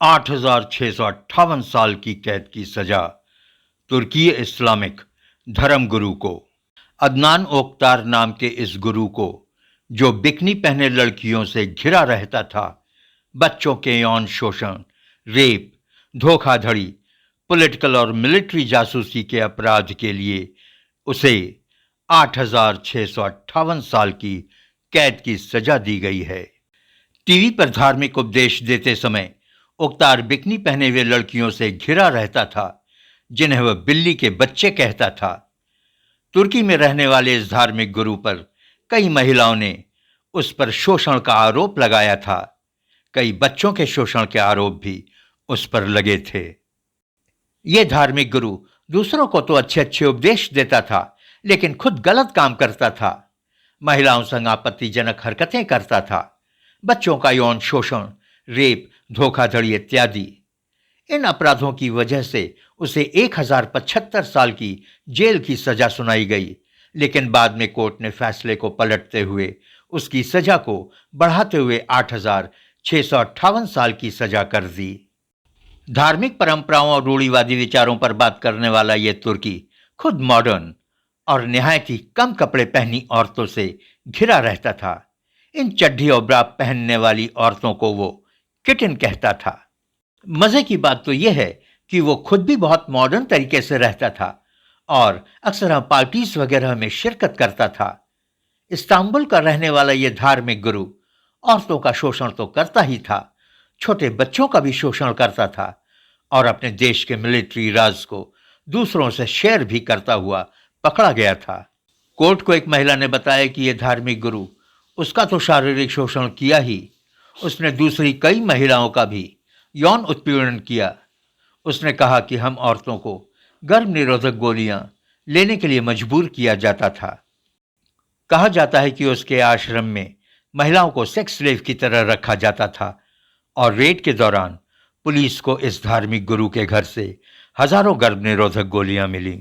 8,658 साल की कैद की सजा तुर्की इस्लामिक धर्मगुरु को। अदनान ओक्तार नाम के इस गुरु को, जो बिकनी पहने लड़कियों से घिरा रहता था, बच्चों के यौन शोषण, रेप, धोखाधड़ी, पॉलिटिकल और मिलिट्री जासूसी के अपराध के लिए उसे 8,658 साल की कैद की सजा दी गई है। टीवी पर धार्मिक उपदेश देते समय ओक्तार बिकनी पहने हुए लड़कियों से घिरा रहता था, जिन्हें वह बिल्ली के बच्चे कहता था। तुर्की में रहने वाले इस धार्मिक गुरु पर कई महिलाओं ने उस पर शोषण का आरोप लगाया था। कई बच्चों के शोषण के आरोप भी उस पर लगे थे। यह धार्मिक गुरु दूसरों को तो अच्छे अच्छे उपदेश देता था, लेकिन खुद गलत काम करता था। महिलाओं संग आपत्तिजनक हरकतें करता था, बच्चों का यौन शोषण, रेप, धोखाधड़ी इत्यादि। इन अपराधों की वजह से उसे 1075 साल की जेल की सजा सुनाई गई, लेकिन बाद में कोर्ट ने फैसले को पलटते हुए उसकी सजा को बढ़ाते हुए 8,658 साल की सजा कर दी। धार्मिक परंपराओं और रूढ़िवादी विचारों पर बात करने वाला यह तुर्की खुद मॉडर्न और निहायत ही कम कपड़े पहनी औरतों से घिरा रहता था। इन चड्ढी और ब्रा पहनने वाली औरतों को वो किटन कहता था। मजे की बात तो यह है कि वो खुद भी बहुत मॉडर्न तरीके से रहता था और अक्सर पार्टीज वगैरह में शिरकत करता था। इस्तांबुल का रहने वाला यह धार्मिक गुरु औरतों का शोषण तो करता ही था, छोटे बच्चों का भी शोषण करता था और अपने देश के मिलिट्री राज को दूसरों से शेयर भी करता हुआ पकड़ा गया था। कोर्ट को एक महिला ने बताया कि यह धार्मिक गुरु उसका तो शारीरिक शोषण किया ही, उसने दूसरी कई महिलाओं का भी यौन उत्पीड़न किया। उसने कहा कि हम औरतों को गर्भ निरोधक गोलियां लेने के लिए मजबूर किया जाता था। कहा जाता है कि उसके आश्रम में महिलाओं को सेक्स स्लेव की तरह रखा जाता था और रेड के दौरान पुलिस को इस धार्मिक गुरु के घर से हजारों गर्भ निरोधक गोलियां मिली।